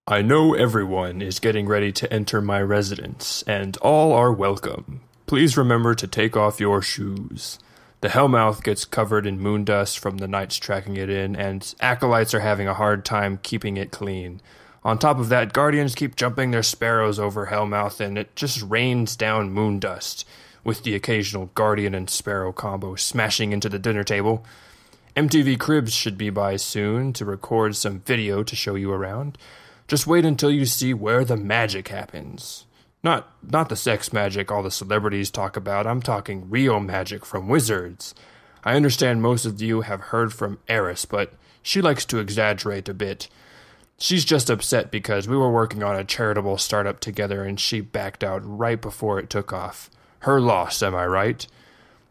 I know everyone is getting ready to enter my residence, and all are welcome. Please remember to take off your shoes. The Hellmouth gets covered in moon dust from the knights tracking it in, and acolytes are having a hard time keeping it clean. On top of that, guardians keep jumping their sparrows over Hellmouth, and it just rains down moon dust, with the occasional guardian and sparrow combo smashing into the dinner table. MTV Cribs should be by soon to record some video to show you around. Just wait until you see where the magic happens. Not the sex magic all the celebrities talk about. I'm talking real magic from wizards. I understand most of you have heard from Eris, but she likes to exaggerate a bit. She's just upset because we were working on a charitable startup together and she backed out right before it took off. Her loss, am I right?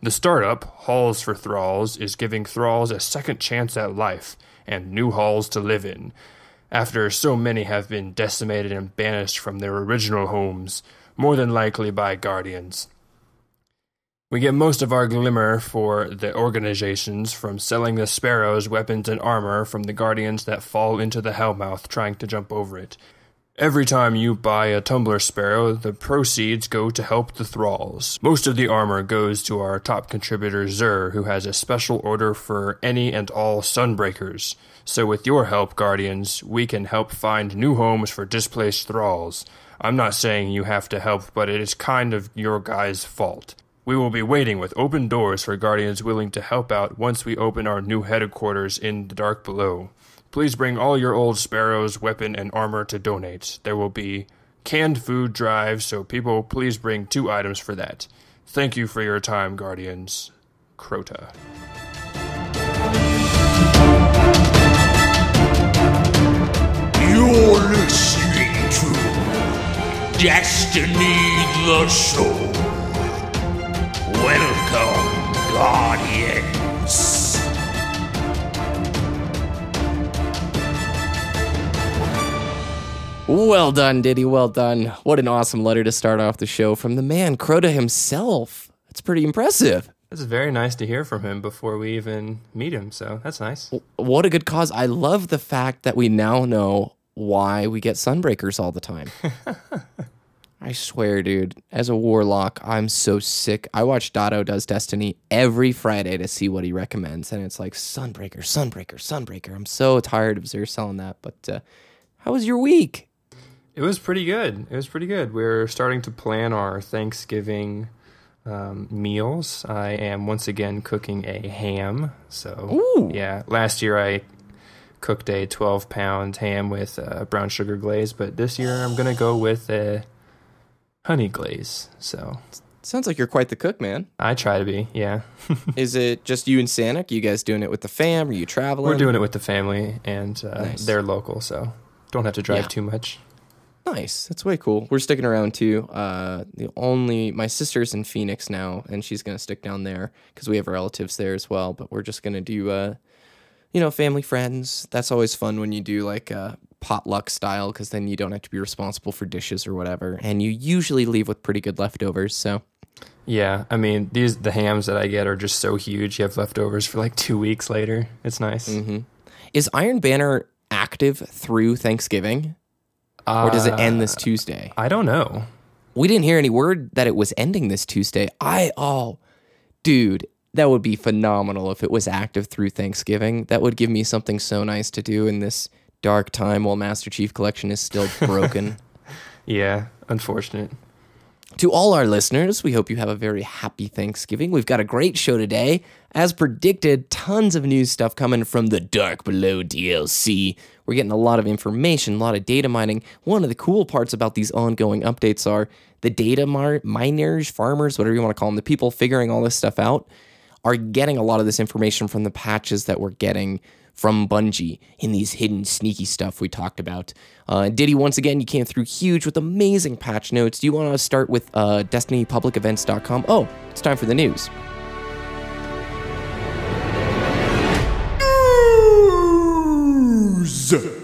The startup, Halls for Thralls, is giving Thralls a second chance at life and new halls to live in, after so many have been decimated and banished from their original homes, more than likely by guardians. We get most of our glimmer for the organizations from selling the sparrows weapons and armor from the guardians that fall into the Hellmouth trying to jump over it. Every time you buy a tumbler sparrow, the proceeds go to help the thralls. Most of the armor goes to our top contributor Zur, who has a special order for any and all sunbreakers. So with your help, Guardians, we can help find new homes for displaced thralls. I'm not saying you have to help, but it is kind of your guys' fault. We will be waiting with open doors for Guardians willing to help out once we open our new headquarters in the dark below. Please bring all your old sparrows, weapon, and armor to donate. There will be canned food drives, so people please bring 2 items for that. Thank you for your time, Guardians. Crota. You're listening to Destiny the Show. Welcome, Guardians. Well done, Ditty, well done. What an awesome letter to start off the show from the man, Crota himself. That's pretty impressive. It's very nice to hear from him before we even meet him, so that's nice. What a good cause. I love the fact that we now know why we get sunbreakers all the time. I swear, dude, as a warlock, I'm so sick. I watch Dotto Does Destiny every Friday to see what he recommends, and it's like, Sunbreaker, Sunbreaker, Sunbreaker. I'm so tired of Zur selling that, but how was your week? It was pretty good. We're starting to plan our Thanksgiving meals. I am once again cooking a ham. So, Ooh. Yeah, last year I cooked a 12-pound ham with brown sugar glaze, but this year I'm going to go with a honey glaze. So, Sounds like you're quite the cook, man. I try to be, yeah. Is it just you and Sanic? You guys doing it with the fam? Are you traveling? We're doing it with the family, and Nice. They're local, so don't have to drive too much. Nice. That's way cool. We're sticking around too. My sister's in Phoenix now, and she's gonna stick down there because we have relatives there as well. But we're just gonna do, family friends. That's always fun when you do like potluck style, because then you don't have to be responsible for dishes or whatever, and you usually leave with pretty good leftovers. So. Yeah, I mean, the hams that I get are just so huge. You have leftovers for like 2 weeks later. It's nice. Mm-hmm. Is Iron Banner active through Thanksgiving? Or does it end this Tuesday? I don't know. We didn't hear any word that it was ending this Tuesday. Dude, that would be phenomenal if it was active through Thanksgiving. That would give me something so nice to do in this dark time while Master Chief Collection is still broken. Yeah, unfortunate. To all our listeners, we hope you have a very happy Thanksgiving. We've got a great show today. As predicted, tons of news stuff coming from the Dark Below DLC. We're getting a lot of information, a lot of data mining. One of the cool parts about these ongoing updates are the data miners, farmers, whatever you want to call them, the people figuring all this stuff out, are getting a lot of this information from the patches that we're getting from Bungie in these hidden sneaky stuff we talked about. Ditty, once again, you came through huge with amazing patch notes. Do you want to start with DestinyPublicEvents.com? Oh, it's time for the news.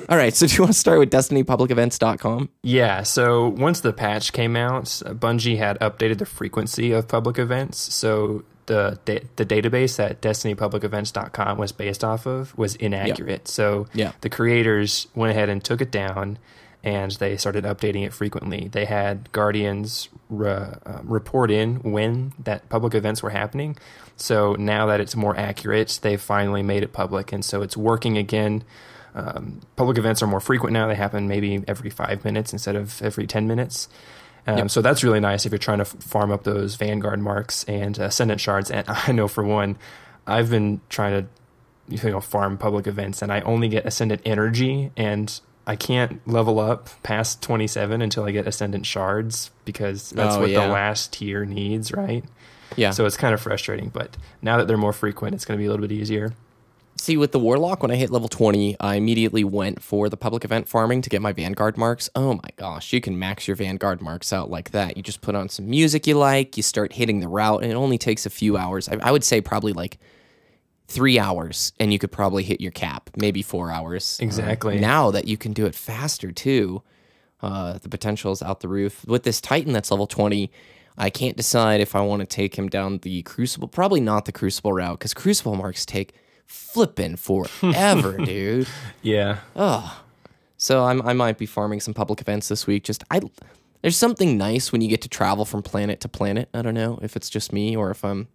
All right, so do you want to start with DestinyPublicEvents.com? Yeah, so once the patch came out, Bungie had updated the frequency of public events, so the database that DestinyPublicEvents.com was based off of was inaccurate. So the creators went ahead and took it down, and they started updating it frequently. They had Guardians report in when that public events were happening. So now that it's more accurate, they finally made it public, and so it's working again. Public events are more frequent now. They happen maybe every 5 minutes instead of every 10 minutes. So that's really nice if you're trying to farm up those Vanguard marks and Ascendant shards. And I know for one, I've been trying to farm public events, and I only get Ascendant energy, and I can't level up past 27 until I get Ascendant shards, because that's what the last tier needs, right? Yeah. So it's kind of frustrating, but now that they're more frequent, it's going to be a little bit easier. See, with the Warlock, when I hit level 20, I immediately went for the public event farming to get my Vanguard marks. Oh my gosh, you can max your Vanguard marks out like that. You just put on some music you like, you start hitting the route, and it only takes a few hours. I would say probably like 3 hours, and you could probably hit your cap, maybe 4 hours. Exactly. Now that you can do it faster too, the potential is out the roof. With this Titan that's level 20, I can't decide if I want to take him down the Crucible. Probably not the Crucible route, because Crucible marks take flipping forever, dude. Yeah. Oh, so I might be farming some public events this week. There's something nice when you get to travel from planet to planet. I don't know if it's just me or if I'm,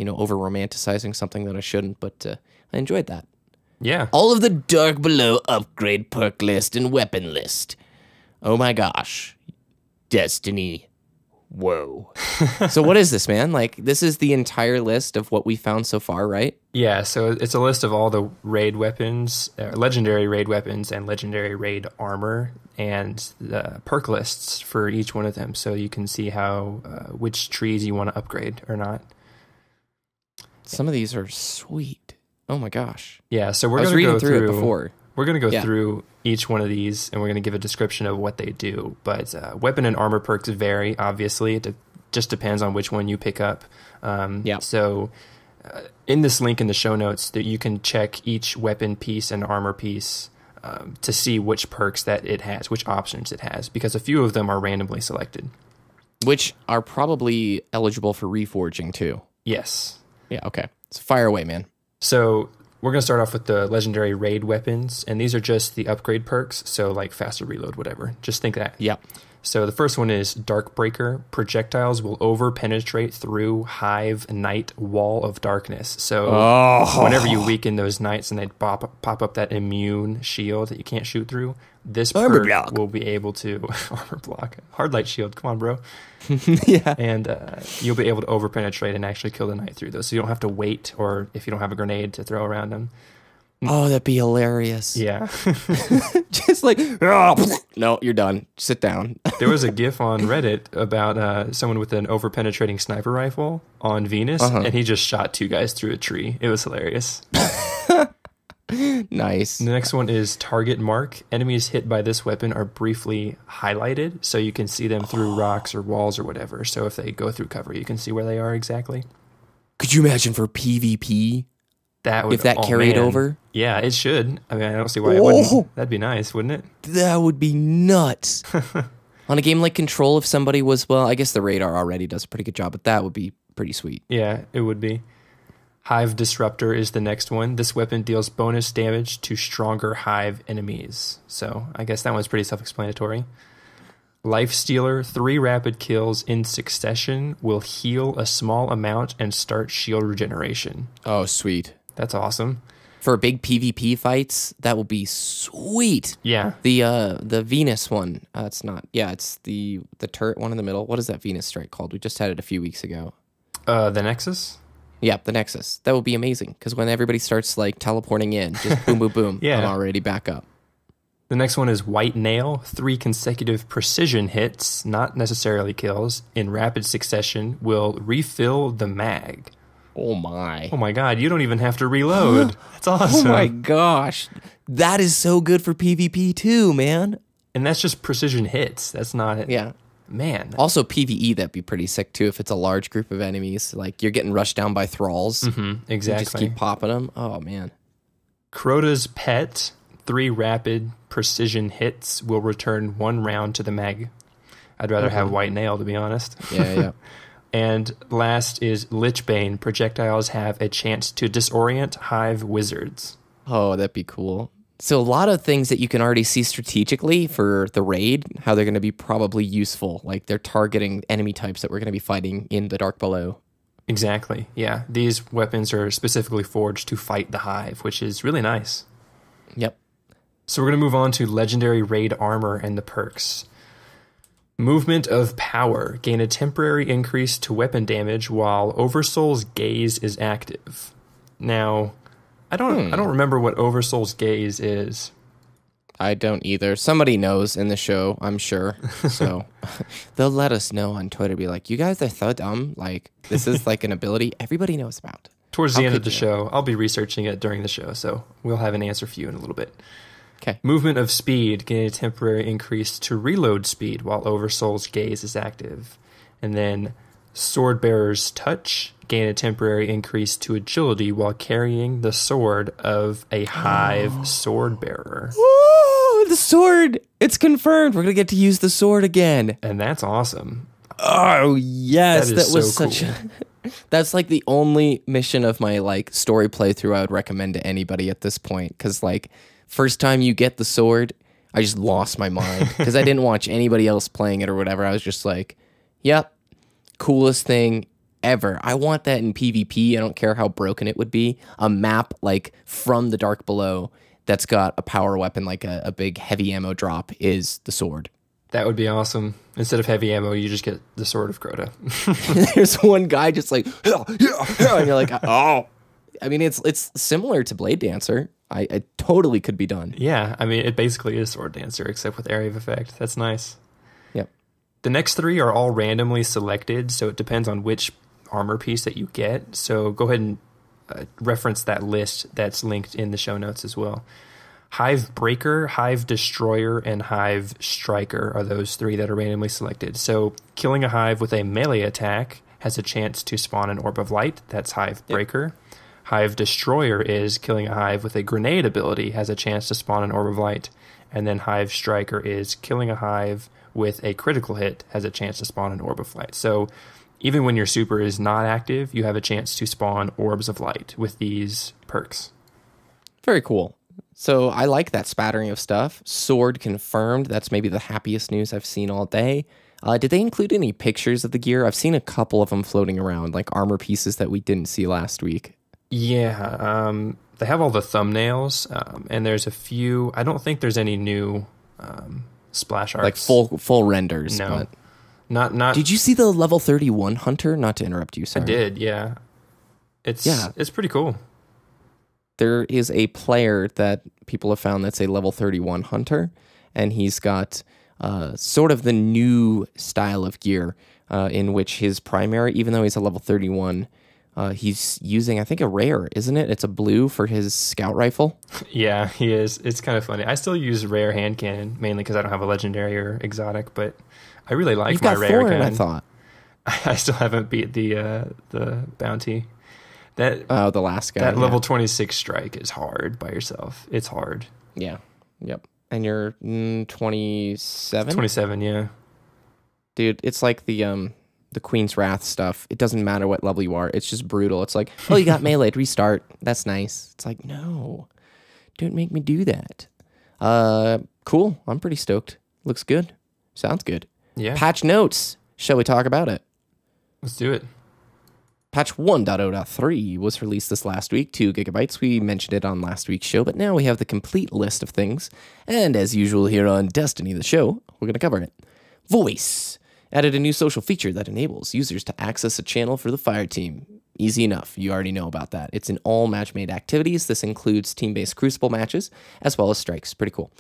over romanticizing something that I shouldn't, but I enjoyed that. Yeah. All of the Dark Below upgrade perk list and weapon list. Oh my gosh, Destiny. Whoa. So what is this, man? Like, this is the entire list of what we found so far, right? Yeah, so it's a list of all the raid weapons, legendary raid weapons, and legendary raid armor, and the perk lists for each one of them, so you can see how which trees you want to upgrade or not. Some of these are sweet. Oh my gosh. Yeah, so we're going to go through it before. We're going to go through each one of these, and we're going to give a description of what they do. But weapon and armor perks vary, obviously. It just depends on which one you pick up. So in this link in the show notes, that you can check each weapon piece and armor piece to see which perks that it has, which options it has, because a few of them are randomly selected. Which are probably eligible for reforging, too. Yes. Yeah, okay. So fire away, man. So we're going to start off with the legendary raid weapons, and these are just the upgrade perks, so like faster reload, whatever. Just think that. Yeah. So the first one is Darkbreaker. Projectiles will over-penetrate through Hive Night Wall of Darkness. So whenever you weaken those knights and they pop up that immune shield that you can't shoot through, this armor perk block will be able to... armor block. Hard light shield. Come on, bro. Yeah. And you'll be able to over-penetrate and actually kill the knight through those. So you don't have to wait, or if you don't have a grenade to throw around them. Oh, that'd be hilarious. Yeah. Just like, no, you're done. Sit down. There was a GIF on Reddit about someone with an over-penetrating sniper rifle on Venus, and he just shot 2 guys through a tree. It was hilarious. Nice. The next one is Target Mark. Enemies hit by this weapon are briefly highlighted, so you can see them through rocks or walls or whatever. So if they go through cover, you can see where they are exactly. Could you imagine for PvP? If that carried over? Yeah, it should. I mean, I don't see why it wouldn't. That'd be nice, wouldn't it? That would be nuts. On a game like Control, if somebody was, well, I guess the radar already does a pretty good job, but that would be pretty sweet. Yeah, it would be. Hive Disruptor is the next one. This weapon deals bonus damage to stronger Hive enemies. So I guess that one's pretty self-explanatory. Life Stealer, 3 rapid kills in succession will heal a small amount and start shield regeneration. Oh, sweet. That's awesome. For big PvP fights, that will be sweet. Yeah. The Venus one. It's not. Yeah, it's the turret one in the middle. What is that Venus strike called? We just had it a few weeks ago. The Nexus? Yeah, the Nexus. That would be amazing, because when everybody starts like teleporting in, just boom, boom, boom, Yeah. I'm already back up. The next one is White Nail. 3 consecutive precision hits, not necessarily kills, in rapid succession will refill the mag. Oh my. Oh my god, you don't even have to reload. That's awesome. Oh my gosh. That is so good for PvP too, man. And that's just precision hits. That's not... Yeah. Man. Also PvE, that'd be pretty sick too if it's a large group of enemies. Like you're getting rushed down by thralls. Mm-hmm, exactly. You just keep popping them. Oh man. Crota's Pet. 3 rapid precision hits will return 1 round to the mag. I'd rather have White Nail, to be honest. Yeah. And last is Lichbane. Projectiles have a chance to disorient Hive wizards. Oh, that'd be cool. So a lot of things that you can already see strategically for the raid, how they're going to be probably useful. Like they're targeting enemy types that we're going to be fighting in the Dark Below. Exactly. Yeah. These weapons are specifically forged to fight the Hive, which is really nice. Yep. So we're going to move on to legendary raid armor and the perks. Movement of power. Gain a temporary increase to weapon damage while Oversoul's gaze is active. Now, I don't remember what Oversoul's gaze is. I don't either. Somebody knows in the show, I'm sure. So they'll let us know on Twitter. Be like, you guys are so dumb. Like, this is like an ability everybody knows about. Towards the end of the show, I'll be researching it during the show, so we'll have an answer for you in a little bit. Okay. Movement of speed. Gain a temporary increase to reload speed while Oversoul's gaze is active. And then Swordbearer's touch. Gain a temporary increase to agility while carrying the sword of a Hive sword bearer. Woo! The sword! It's confirmed. We're going to get to use the sword again. And that's awesome. Oh, yes. That was so such cool. That's like the only mission of my like story playthrough I would recommend to anybody at this point. Because like first time you get the sword, I just lost my mind. Because I didn't watch anybody else playing it or whatever. I was just like, yep, coolest thing ever. I want that in PvP. I don't care how broken it would be. A map like from the Dark Below that's got a power weapon, like a big heavy ammo drop, is the sword. That would be awesome. Instead of heavy ammo, you just get the Sword of Crota. There's one guy just like, yeah, and you're like, oh. I mean, it's similar to Blade Dancer. I totally could be done. Yeah, I mean, it basically is Sword Dancer, except with area of effect. That's nice. Yep. The next three are all randomly selected, so it depends on which armor piece that you get. So go ahead and reference that list that's linked in the show notes as well. Hive Breaker, Hive Destroyer, and Hive Striker are those three that are randomly selected. So killing a hive with a melee attack has a chance to spawn an Orb of Light. That's Hive Breaker. Yep. Hive Destroyer is killing a hive with a grenade ability, has a chance to spawn an Orb of Light. And then Hive Striker is killing a hive with a critical hit, has a chance to spawn an Orb of Light. So even when your super is not active, you have a chance to spawn Orbs of Light with these perks. Very cool. So I like that spattering of stuff. Sword confirmed. That's maybe the happiest news I've seen all day. Did they include any pictures of the gear? I've seen a couple of them floating around, like armor pieces that we didn't see last week. Yeah, they have all the thumbnails, and there's a few. I don't think there's any new splash arts. Like full renders. No, but not. Did you see the level 31 hunter? Not to interrupt you, sorry. I did, yeah. It's pretty cool. There is a player that people have found that's a level 31 hunter, and he's got sort of the new style of gear in which his primary, even though he's a level 31, he's using, I think, a rare, isn't it? It's a blue for his scout rifle. Yeah, he is. It's kind of funny. I still use rare hand cannon, mainly because I don't have a legendary or exotic, but I really like my rare cannon. I thought. I still haven't beat the bounty. The last guy. That level 26 strike is hard by yourself. It's hard. Yeah. Yep. And you're 27? 27, yeah. Dude, it's like the Queen's Wrath stuff. It doesn't matter what level you are. It's just brutal. It's like, oh, you got meleeed. Restart. That's nice. It's like, no. Don't make me do that. Cool. I'm pretty stoked. Looks good. Sounds good. Yeah. Patch notes. Shall we talk about it? Let's do it. Patch 1.0.3 was released this last week, 2 gigabytes. We mentioned it on last week's show, but now we have the complete list of things. And as usual here on Destiny, the show, we're going to cover it. Voice added a new social feature that enables users to access a channel for the fire team. Easy enough. You already know about that. It's in all match-made activities. This includes team-based Crucible matches, as well as strikes. Pretty cool.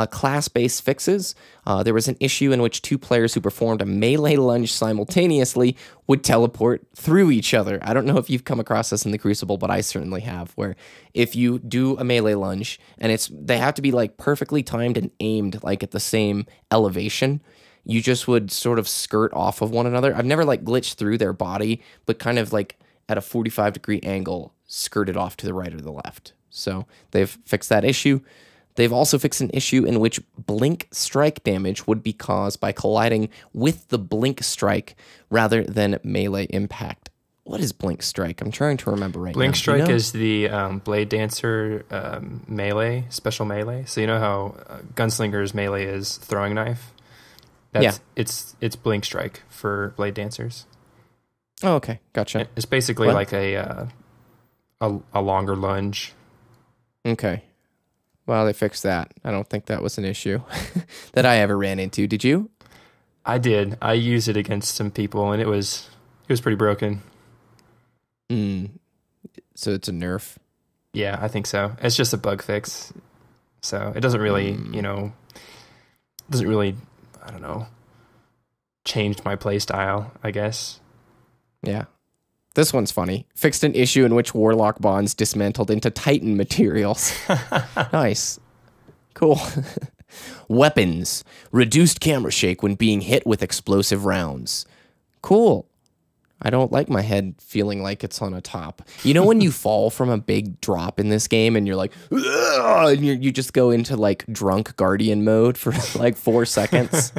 Class-based fixes. There was an issue in which 2 players who performed a melee lunge simultaneously would teleport through each other. I don't know if you've come across this in the Crucible, but I certainly have, where if you do a melee lunge, and they have to be like perfectly timed and aimed like at the same elevation, you just would sort of skirt off of one another. I've never like glitched through their body, but kind of like at a 45-degree angle, skirted off to the right or the left. So they've fixed that issue. They've also fixed an issue in which blink strike damage would be caused by colliding with the blink strike rather than melee impact What is Blink Strike? I'm trying to remember right now. Blink Strike Do you know? is the Blade Dancer melee, special melee. So you know how Gunslinger's melee is throwing knife? It's Blink Strike for Blade Dancers. Oh, okay. Gotcha. It's basically What? like a longer lunge. Okay. Well, they fixed that. I don't think that was an issue that I ever ran into. Did you? I did. I used it against some people, and it was pretty broken. So it's a nerf. Yeah, I think so. It's just a bug fix. So it doesn't really, I don't know, change my play style, I guess. Yeah. This one's funny. Fixed an issue in which Warlock bonds dismantled into Titan materials. Nice. Cool. Weapons. Reduced camera shake when being hit with explosive rounds. Cool. I don't like my head feeling like it's on a top. You know when you fall from a big drop in this game and you're like, "Ugh," and you just go into like drunk guardian mode for like 4 seconds?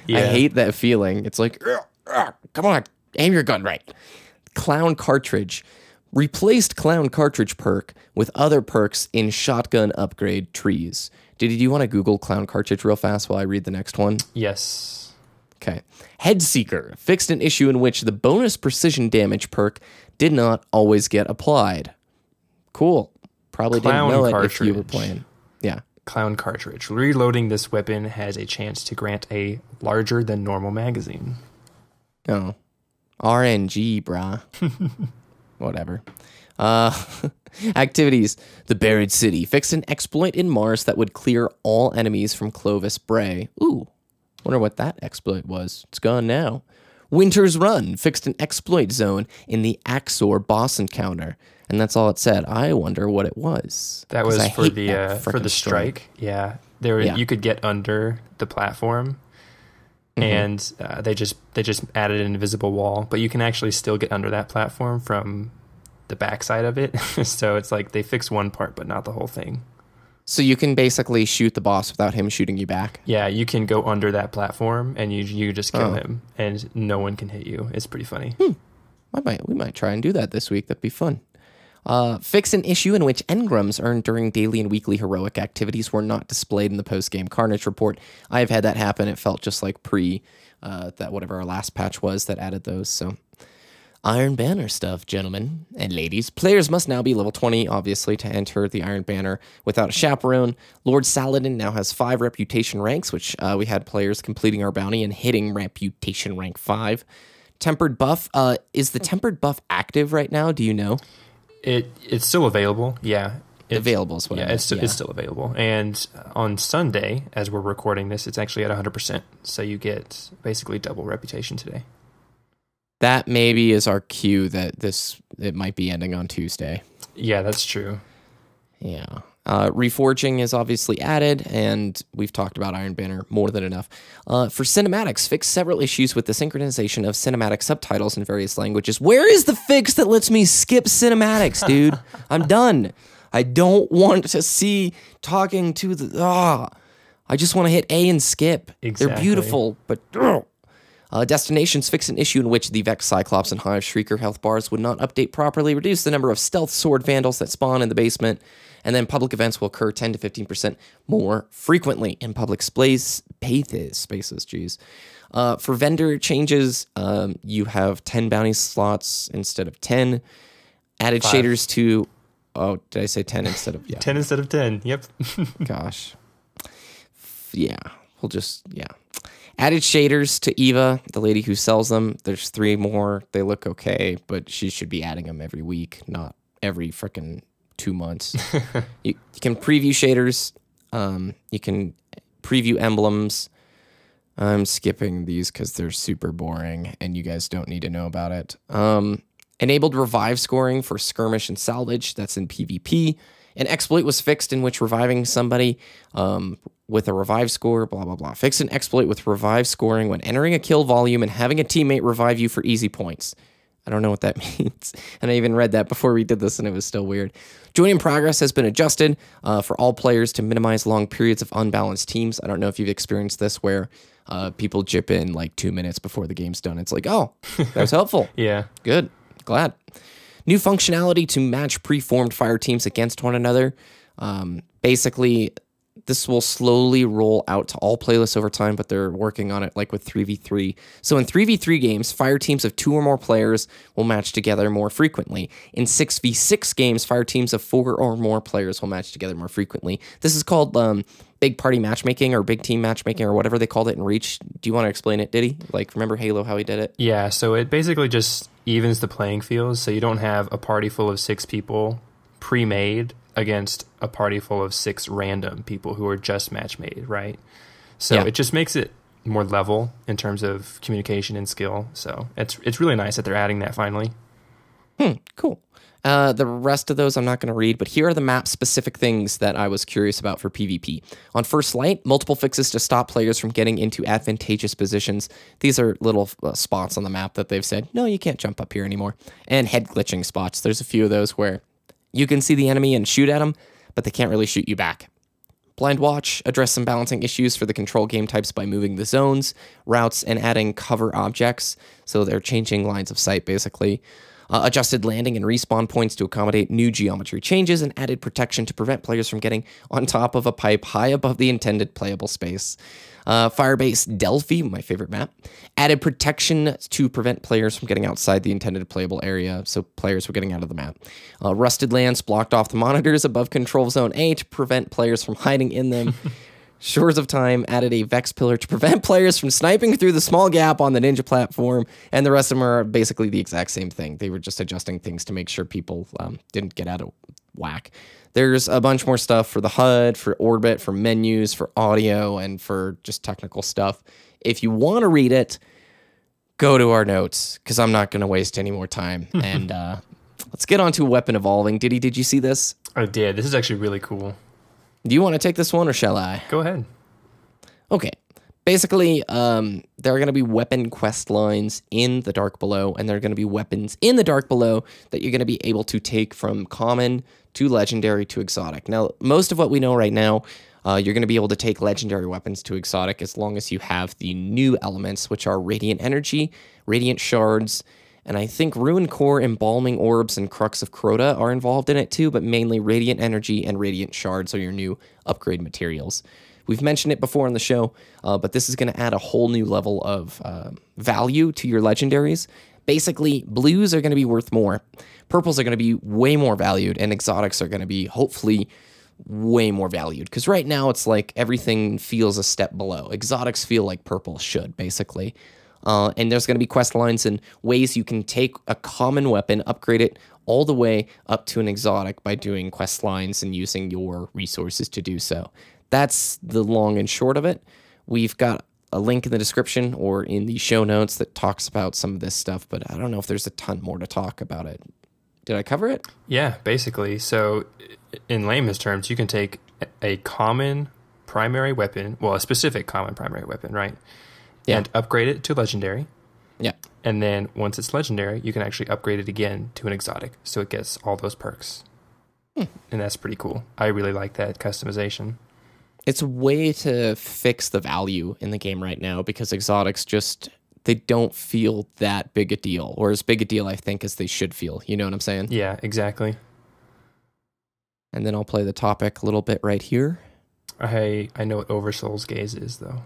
Yeah. I hate that feeling. It's like, "Ugh, ugh, come on, aim your gun right." Clown cartridge. Replaced clown cartridge perk with other perks in shotgun upgrade trees. Do you want to Google clown cartridge real fast while I read the next one? Yes. Okay. Headseeker fixed an issue in which the bonus precision damage perk did not always get applied. Cool. Probably Clown didn't know it if cartridge. you were playing. Yeah. Clown cartridge. Reloading this weapon has a chance to grant a larger than normal magazine. Oh. RNG, brah. Whatever. Activities. The Buried City fixed an exploit in Mars that would clear all enemies from Clovis Bray. Ooh. Wonder what that exploit was. It's gone now. Winter's Run fixed an exploit zone in the Axor boss encounter. And that's all it said. I wonder what it was. That 'Cause was I for hate the that for the frickin' strike. Yeah. Yeah. You could get under the platform. And they just added an invisible wall, but you can actually still get under that platform from the backside of it. So it's like they fixed one part, but not the whole thing. So you can basically shoot the boss without him shooting you back? Yeah, you can go under that platform and you just kill him, and no one can hit you. It's pretty funny. We might try and do that this week. That'd be fun. Fix an issue in which engrams earned during daily and weekly heroic activities were not displayed in the post-game Carnage report. I have had that happen. It felt just like that whatever our last patch was that added those. So Iron Banner stuff, gentlemen and ladies. Players must now be level 20, obviously, to enter the Iron Banner without a chaperone. Lord Saladin now has 5 reputation ranks, which we had players completing our bounty and hitting reputation rank 5. Tempered buff. Is the tempered buff active right now? Do you know? It's still available. Yeah. Available is what I meant. It's still available. And on Sunday, as we're recording this, it's actually at 100%. So you get basically double reputation today. That maybe is our cue that it might be ending on Tuesday. Yeah, that's true. Yeah. Reforging is obviously added, and we've talked about Iron Banner more than enough. For cinematics, fix several issues with the synchronization of cinematic subtitles in various languages. Where is the fix that lets me skip cinematics, dude? I'm done. I don't want to see talking to the... I just want to hit A and skip. Exactly. They're beautiful, but... Destinations fix an issue in which the Vex, Cyclops, and Hive Shrieker health bars would not update properly, reduce the number of stealth sword vandals that spawn in the basement, and then public events will occur 10 to 15% more frequently in public spaces. For vendor changes, you have 10 bounty slots instead of 10. Added 5. shaders to... Oh, did I say 10 instead of... Yeah. 10 instead of 10. Yep. Gosh. Yeah. We'll just... Yeah. Added shaders to Eva, the lady who sells them. There's 3 more. They look okay, but she should be adding them every week, not every frickin' 2 months. You can preview shaders. You can preview emblems. I'm skipping these because they're super boring, and you guys don't need to know about it. Enabled revive scoring for skirmish and salvage. That's in PvP. An exploit was fixed in which reviving somebody with a revive score, blah, blah, blah. Fix an exploit with revive scoring when entering a kill volume and having a teammate revive you for easy points. I don't know what that means. And I even read that before we did this, and it was still weird. Join in progress has been adjusted for all players to minimize long periods of unbalanced teams. I don't know if you've experienced this where people jip in like 2 minutes before the game's done. It's like, oh, that was helpful. Yeah. Good. Glad. New functionality to match preformed fire teams against one another. Basically, this will slowly roll out to all playlists over time, but they're working on it like with 3v3. So in 3v3 games, fire teams of 2 or more players will match together more frequently. In 6v6 games, fire teams of 4 or more players will match together more frequently. This is called big party matchmaking or big team matchmaking or whatever they called it in Reach. Do you want to explain it, Ditty? Like, remember Halo, how he did it? Yeah, so it basically just evens the playing field, so you don't have a party full of 6 people pre-made against a party full of 6 random people who are just match made, right? So it just makes it more level in terms of communication and skill. So it's really nice that they're adding that finally. Cool. The rest of those I'm not going to read, but here are the map-specific things that I was curious about for PvP. On first light, multiple fixes to stop players from getting into advantageous positions. These are little spots on the map that they've said, no, you can't jump up here anymore. And head glitching spots. There's a few of those where you can see the enemy and shoot at them, but they can't really shoot you back. Blind Watch, address some balancing issues for the control game types by moving the zones, routes, and adding cover objects. So they're changing lines of sight, basically. Adjusted landing and respawn points to accommodate new geometry changes, and added protection to prevent players from getting on top of a pipe high above the intended playable space. Firebase Delphi, my favorite map, added protection to prevent players from getting outside the intended playable area, so players were getting out of the map. Rusted Lands blocked off the monitors above Control Zone A to prevent players from hiding in them. Shores of Time added a Vex Pillar to prevent players from sniping through the small gap on the ninja platform, and the rest of them are basically the exact same thing. They were just adjusting things to make sure people didn't get out of whack. There's a bunch more stuff for the HUD, for orbit, for menus, for audio, and for just technical stuff. If you want to read it, go to our notes, because I'm not going to waste any more time. And let's get on to weapon evolving. Did you see this? I did. This is actually really cool. Do you want to take this one, or shall I? Go ahead. Okay. Basically, there are going to be weapon quest lines in the Dark Below, and there are going to be weapons in the Dark Below that you're going to be able to take from common to legendary to exotic. Now, most of what we know right now, you're going to be able to take legendary weapons to exotic as long as you have the new elements, which are Radiant Energy, Radiant Shards, and I think Ruin Core, Embalming Orbs, and Crux of Crota are involved in it too, but mainly Radiant Energy and Radiant Shards are your new upgrade materials. We've mentioned it before on the show, but this is going to add a whole new level of value to your legendaries. Basically, blues are going to be worth more, purples are going to be way more valued, and exotics are going to be, hopefully, way more valued. Because right now, it's like everything feels a step below. Exotics feel like purple should, basically. And there's going to be quest lines and ways you can take a common weapon, upgrade it all the way up to an exotic by doing quest lines and using your resources to do so. That's the long and short of it. We've got a link in the description or in the show notes that talks about some of this stuff, but I don't know if there's a ton more to talk about it. Did I cover it? Yeah, basically. So in layman's terms, you can take a common primary weapon, well, a specific common primary weapon, right? Yeah. And upgrade it to legendary. Yeah. And then once it's legendary, you can actually upgrade it again to an exotic. So it gets all those perks. And that's pretty cool. I really like that customization. It's a way to fix the value in the game right now because exotics just, they don't feel that big a deal, or as big a deal, I think, as they should feel. You know what I'm saying? Yeah, exactly. And then I'll play the topic a little bit right here. I know what Oversoul's Gaze is, though.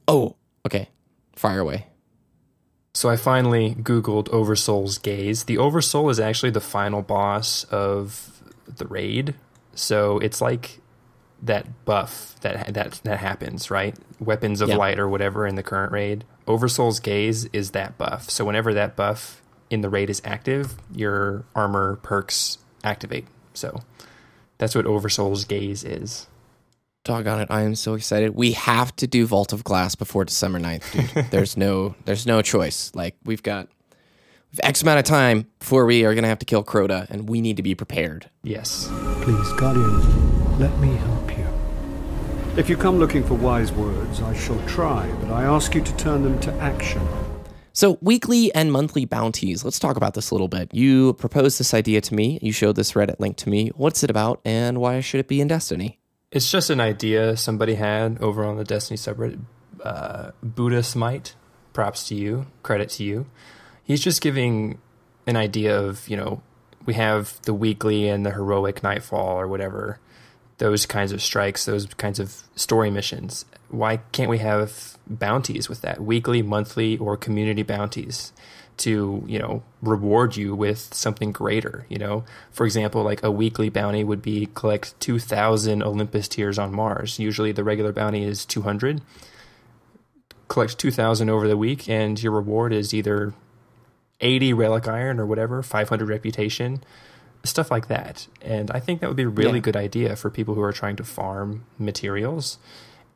Oh, okay. Fire away. So I finally Googled Oversoul's Gaze. The Oversoul is actually the final boss of the raid. So it's like that buff that happens, right? Weapons of Light or whatever in the current raid. Oversoul's Gaze is that buff. So whenever that buff in the raid is active, your armor perks activate. So that's what Oversoul's Gaze is. Doggone it, I am so excited. We have to do Vault of Glass before December 9th, dude. There's no choice. Like, we've X amount of time before we are going to have to kill Crota, and we need to be prepared. Yes. Please, Guardians, let me help you. If you come looking for wise words, I shall try, but I ask you to turn them to action. So, weekly and monthly bounties. Let's talk about this a little bit. You proposed this idea to me. You showed this Reddit link to me. What's it about, and why should it be in Destiny? It's just an idea somebody had over on the Destiny subreddit. Buddha Smite, props to you, credit to you. He's just giving an idea of, we have the weekly and the heroic nightfall or whatever, those kinds of strikes, those kinds of story missions. Why can't we have bounties with that? Weekly, monthly, or community bounties to, reward you with something greater, For example, like a weekly bounty would be collect 2,000 Olympus tiers on Mars. Usually the regular bounty is 200. Collect 2,000 over the week, and your reward is either 80 relic iron or whatever, 500 reputation, stuff like that. And I think that would be a really good idea for people who are trying to farm materials.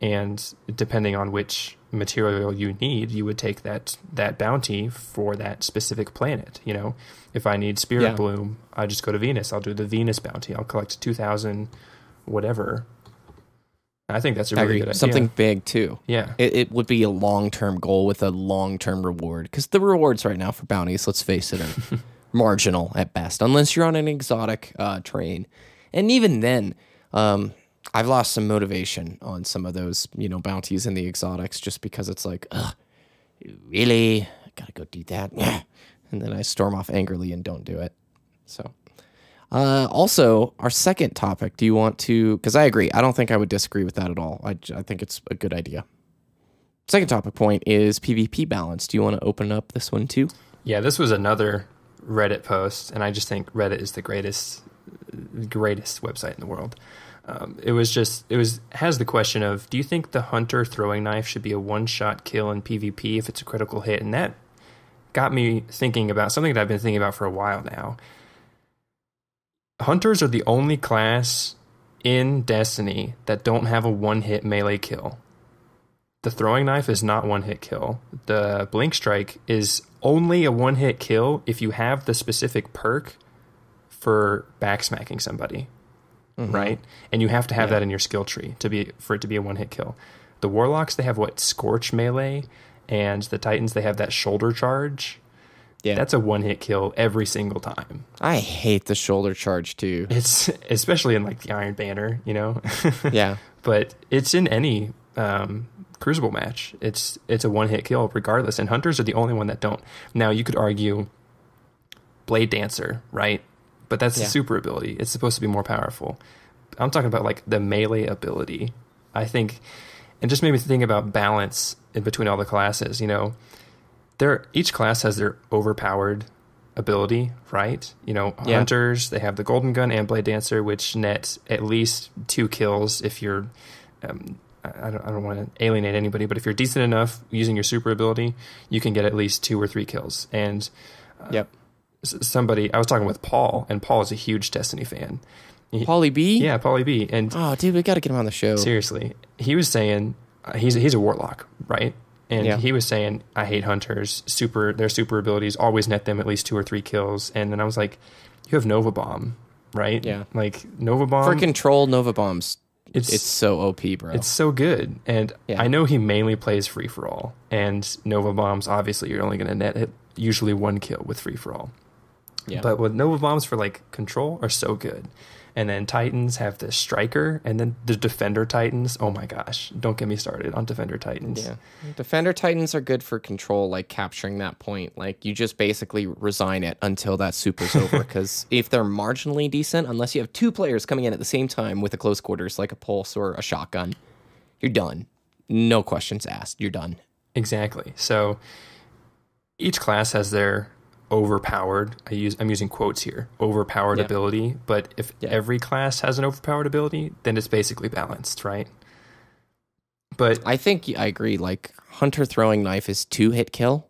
And depending on which material you need, you would take that bounty for that specific planet. If I need Spirit Bloom, I just go to Venus. I'll do the Venus bounty. I'll collect 2,000 whatever. I think that's a really good idea. Something big, too. Yeah. It would be a long-term goal with a long-term reward. Because the rewards right now for bounties, let's face it, are marginal at best. Unless you're on an exotic train. And even then, I've lost some motivation on some of those, bounties in the exotics just because it's like, ugh, really? I gotta go do that? And then I storm off angrily and don't do it. So... also, our second topic, do you want to, because I agree, I don't think I would disagree with that at all. I think it's a good idea. Second topic point is PvP balance. Do you want to open up this one too? Yeah, this was another Reddit post, and I just think Reddit is the greatest website in the world. It has the question of, do you think the hunter throwing knife should be a one-shot kill in PvP if it's a critical hit? And that got me thinking about something that I've been thinking about for a while now. Hunters are the only class in Destiny that don't have a one-hit melee kill. The throwing knife is not one-hit kill. The blink strike is only a one-hit kill if you have the specific perk for backsmacking somebody, right? And you have to have that in your skill tree for it to be a one-hit kill. The Warlocks, they have Scorch melee, and the Titans, they have that shoulder charge. Yeah. That's a one-hit kill every single time. I hate the shoulder charge, too. It's especially in, the Iron Banner, Yeah. But it's in any Crucible match. It's a one-hit kill regardless, and Hunters are the only one that don't. Now, you could argue Blade Dancer, right? But that's the super ability. It's supposed to be more powerful. I'm talking about, the melee ability. I think, and just made me think about balance in between all the classes, each class has their overpowered ability, right? Hunters, they have the Golden Gun and Blade Dancer, which net at least 2 kills if you're... I don't want to alienate anybody, but if you're decent enough using your super ability, you can get at least 2 or 3 kills. And somebody... I was talking with Paul, and Paul is a huge Destiny fan. Paulie B? Yeah, Paulie B. And oh, dude, we got to get him on the show. Seriously. He was saying... He's a Warlock, right? And he was saying, I hate Hunters. Their super abilities always net them at least 2 or 3 kills. And then I was like, you have Nova Bomb, right? Yeah. Nova Bomb. For control, Nova Bombs, it's so OP, bro. It's so good. And I know he mainly plays free-for-all. And Nova Bombs, obviously, you're only going to net usually 1 kill with free-for-all. Yeah. But with Nova Bombs for, control are so good. And then Titans have the Striker, and then the Defender Titans. Oh my gosh, don't get me started on Defender Titans. Yeah, Defender Titans are good for control, capturing that point. You just basically resign it until that super's over, because if they're marginally decent, unless you have 2 players coming in at the same time with a close quarters, like a pulse or a shotgun, you're done. No questions asked, you're done. Exactly. So each class has their overpowered, I'm using quotes here, overpowered ability, but if every class has an overpowered ability, then it's basically balanced, right? But I think I agree, Hunter throwing knife is 2-hit kill.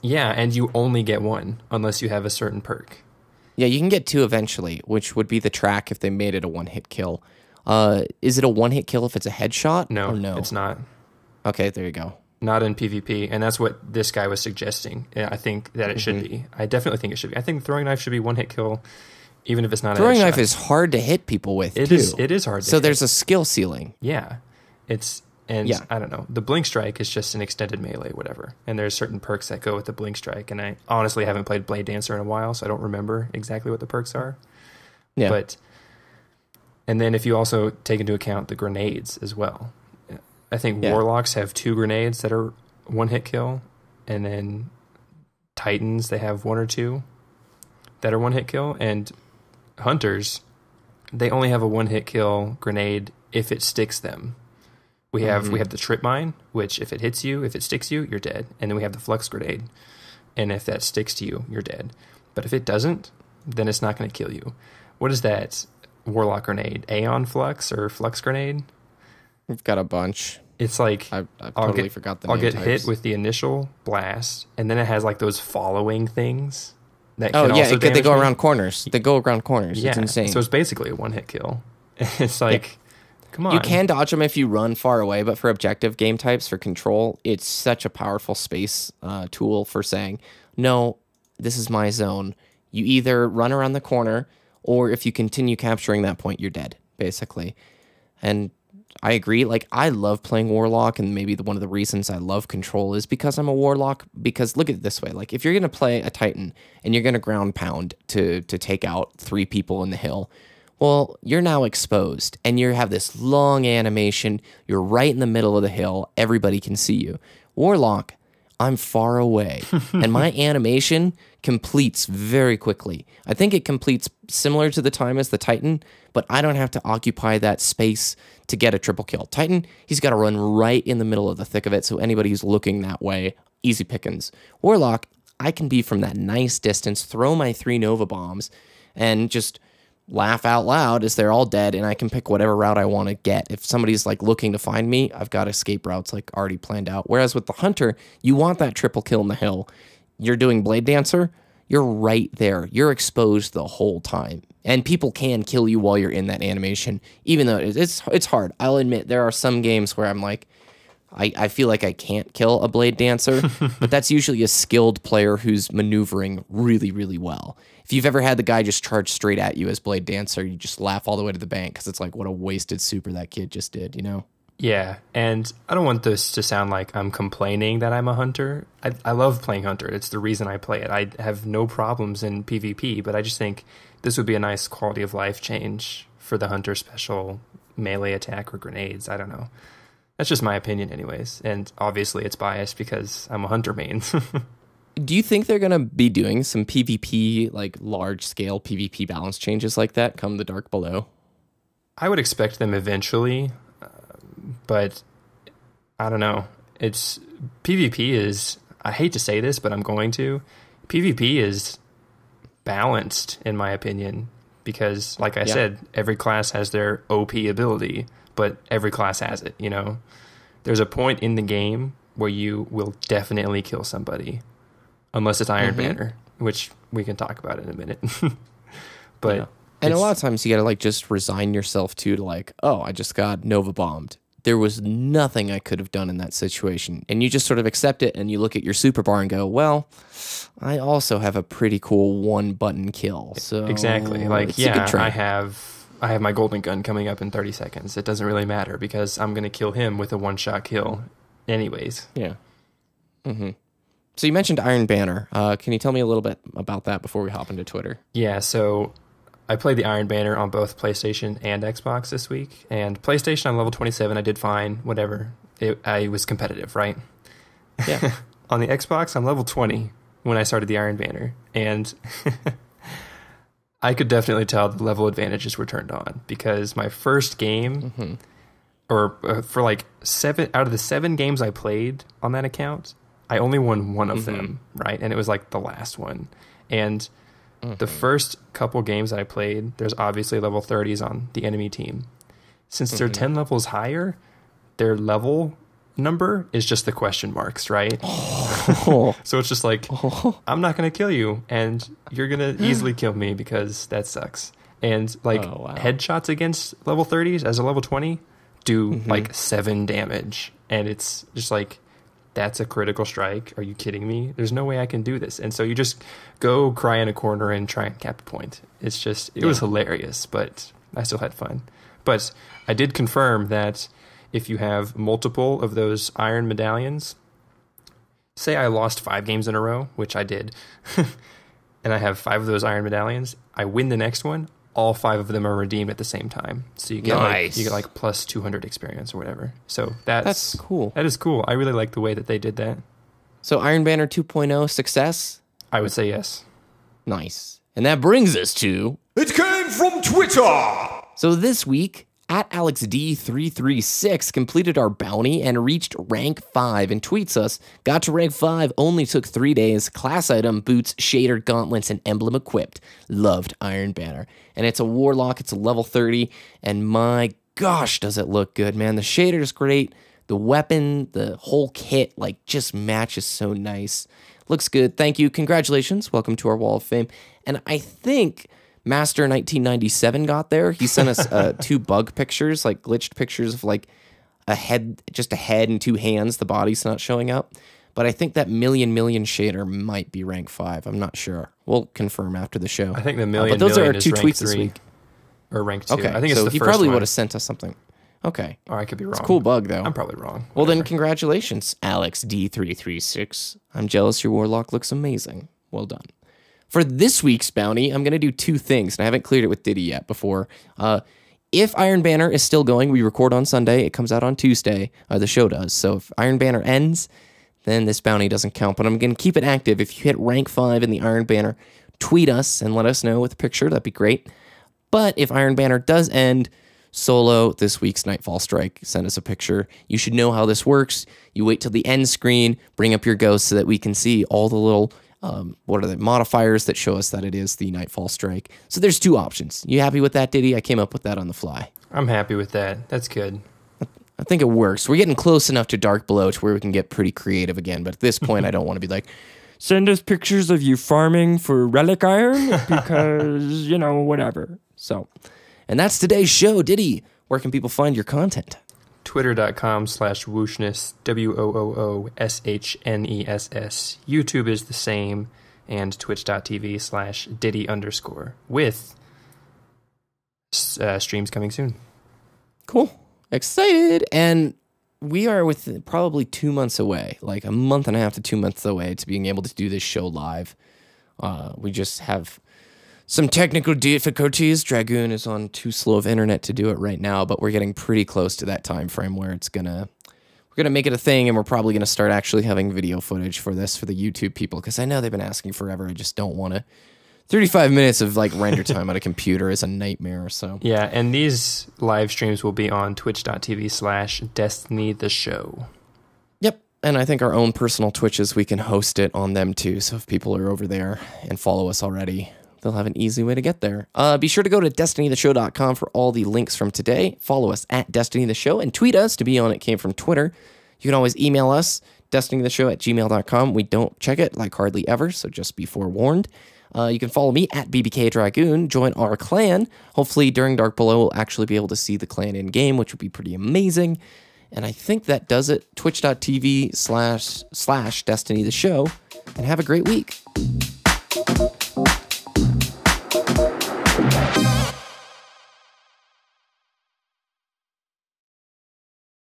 Yeah, and you only get 1 unless you have a certain perk. Yeah, you can get 2 eventually, which would be the track if they made it a 1-hit kill. Is it a 1-hit kill if it's a headshot? No, it's not. Okay, there you go. Not in PvP, and that's what this guy was suggesting. I think that it should be. I definitely think it should be. I think the throwing knife should be 1-hit kill, even if it's not a headshot. Throwing knife is hard to hit people with, too. It is hard to So hit. there's a skill ceiling. Yeah. I don't know. The Blink Strike is just an extended melee, whatever. And there's certain perks that go with the Blink Strike, and I honestly haven't played Blade Dancer in a while, so I don't remember exactly what the perks are. Yeah. And then if you also take into account the grenades as well. I think Warlocks have 2 grenades that are 1-hit kill, and then Titans, they have 1 or 2. that are one hit kill, and hunters, they only have a one hit kill grenade if it sticks them. We have the trip mine, which if it hits you, if it sticks you, you're dead. And then we have the flux grenade, and if that sticks to you, you're dead. But if it doesn't, then it's not going to kill you. What is that warlock grenade? Aeon flux or flux grenade? We've got a bunch. It's like I totally forgot the name I'll get types. hit with the initial blast, and then it has like those following things that Oh can yeah, also they damage go me. around corners. They go around corners. Yeah, It's insane. so it's basically a one hit kill. It's like, come on. You can dodge them if you run far away, but for objective game types, for control, it's such a powerful space tool for saying, no, this is my zone. You either run around the corner, or if you continue capturing that point, you're dead, basically. And I agree. Like, I love playing Warlock, and maybe one of the reasons I love Control is because I'm a Warlock. Because look at it this way. Like, if you're going to play a Titan, and you're going to ground pound to take out 3 people in the hill, well, you're now exposed, and you have this long animation. You're right in the middle of the hill. Everybody can see you. Warlock, I'm far away, and my animation completes very quickly. I think it completes similar to the time as the Titan, but I don't have to occupy that space to get a triple kill. Titan, he's got to run right in the middle of the thick of it, so anybody who's looking that way, easy pickings. Warlock, I can be from that nice distance, throw my 3 Nova bombs, and just laugh out loud as they're all dead, and I can pick whatever route I want to get. If somebody's like looking to find me, I've got escape routes like already planned out. Whereas with the Hunter, you want that triple kill in the hill. You're doing Blade Dancer, you're right there. You're exposed the whole time. And people can kill you while you're in that animation, even though it's hard. I'll admit there are some games where I'm like, I feel like I can't kill a Blade Dancer, but that's usually a skilled player who's maneuvering really, really well. If you've ever had the guy just charge straight at you as Blade Dancer, you just laugh all the way to the bank because it's like, what a wasted super that kid just did, you know? Yeah, and I don't want this to sound like I'm complaining that I'm a hunter. I love playing hunter. It's the reason I play it. I have no problems in PvP, but I just think this would be a nice quality of life change for the hunter special melee attack or grenades. I don't know. That's just my opinion anyways, and obviously it's biased because I'm a hunter main. Do you think they're going to be doing some PvP, like large-scale PvP balance changes like that come the Dark Below? I would expect them eventually, but I don't know. It's PvP is, I hate to say this, but I'm going to. PvP is balanced, in my opinion, because, like I said, every class has their OP ability, but every class has it, you know? There's a point in the game where you will definitely kill somebody, unless it's Iron Banner, which we can talk about in a minute. But and a lot of times you got to like just resign yourself to like, oh, I just got Nova bombed. There was nothing I could have done in that situation. And you just sort of accept it and you look at your super bar and go, well, I also have a pretty cool 1-button kill. So exactly. Like, it's a good try. I have my golden gun coming up in 30 seconds. It doesn't really matter because I'm going to kill him with a one-shot kill anyways. Yeah. Mm-hmm. So you mentioned Iron Banner. Can you tell me a little bit about that before we hop into Twitter? Yeah, so I played the Iron Banner on both PlayStation and Xbox this week. And PlayStation, I'm level 27. I did fine. Whatever. I was competitive, right? Yeah. On the Xbox, I'm level 20 when I started the Iron Banner. And I could definitely tell the level advantages were turned on. Because my first game, or for like 7 out of the 7 games I played on that account, I only won one of them, right? And it was like the last one. And the first couple games that I played, there's obviously level 30s on the enemy team. Since they're 10 levels higher, their level number is just the question marks, right? So it's just like, I'm not going to kill you, and you're going to easily kill me because that sucks. And like headshots against level 30s as a level 20 do like 7 damage. And it's just like, that's a critical strike. Are you kidding me? There's no way I can do this. And so you just go cry in a corner and try and cap a point. It's just, it was hilarious, but I still had fun. But I did confirm that if you have multiple of those iron medallions, say I lost 5 games in a row, which I did, and I have 5 of those iron medallions, I win the next one, all 5 of them are redeemed at the same time. So you get like plus 200 experience or whatever. So that's cool. That is cool. I really like the way that they did that. So Iron Banner 2.0 success? I would say yes. Nice. And that brings us to... It came from Twitter! So this week, at AlexD336 completed our bounty and reached rank 5 and tweets us, got to rank 5, only took 3 days, class item, boots, shader, gauntlets, and emblem equipped. Loved Iron Banner. And it's a warlock, it's a level 30, and my gosh, does it look good, man. The shader's great, the weapon, the whole kit, like, just matches so nice. Looks good, thank you, congratulations, welcome to our Wall of Fame. And I think... Master 1997 got there. He sent us 2 bug pictures, like glitched pictures of like a head, just a head and 2 hands. The body's not showing up. But I think that million shader might be rank 5. I'm not sure. We'll confirm after the show. I think the million but those are our is 2 rank tweets 3, this week. or rank 2. Okay, I think it's so the he first probably one. would have sent us something. Okay. Or I could be wrong. It's a cool bug, though. I'm probably wrong. Well, then, congratulations, Alex D336. I'm jealous your warlock looks amazing. Well done. For this week's bounty, I'm going to do 2 things, and I haven't cleared it with Ditty yet before. If Iron Banner is still going, we record on Sunday. It comes out on Tuesday. The show does. So if Iron Banner ends, then this bounty doesn't count. But I'm going to keep it active. If you hit rank 5 in the Iron Banner, tweet us and let us know with a picture. That'd be great. But if Iron Banner does end, solo this week's Nightfall Strike, send us a picture. You should know how this works. You wait till the end screen, bring up your ghost so that we can see all the little... what are the modifiers that show us that it is the Nightfall Strike? So there's 2 options. You happy with that, Ditty? I came up with that on the fly. I'm happy with that. That's good. I think it works. We're getting close enough to Dark Below to where we can get pretty creative again. But at this point, I don't want to be like, send us pictures of you farming for relic iron because, you know, whatever. So, and that's today's show. Ditty, where can people find your content? Twitter.com/wooshness, WOOOSHNESS. YouTube is the same, and twitch.tv/Ditty_ with streams coming soon. Cool. Excited. And we are with probably 2 months away, like a month and a half to 2 months away to being able to do this show live. We just have some technical difficulties. Dragoon is on too slow of internet to do it right now, but we're getting pretty close to that time frame where we're gonna make it a thing, and we're probably gonna start actually having video footage for this for the YouTube people, because I know they've been asking forever. I just don't want to. 35 minutes of like render time on a computer is a nightmare. So yeah, and these live streams will be on twitch.tv/Destiny the Show. Yep. And I think our own personal Twitches, we can host it on them too. So if people are over there and follow us already, they'll have an easy way to get there. Be sure to go to destinytheshow.com for all the links from today. Follow us at Destiny the Show and tweet us. To be on it came from Twitter. You can always email us, destinytheshow@gmail.com. We don't check it like hardly ever, so just be forewarned. You can follow me at BBK Dragoon. Join our clan. Hopefully during Dark Below, we'll actually be able to see the clan in game, which would be pretty amazing. And I think that does it. Twitch.tv/Destiny the Show. And have a great week.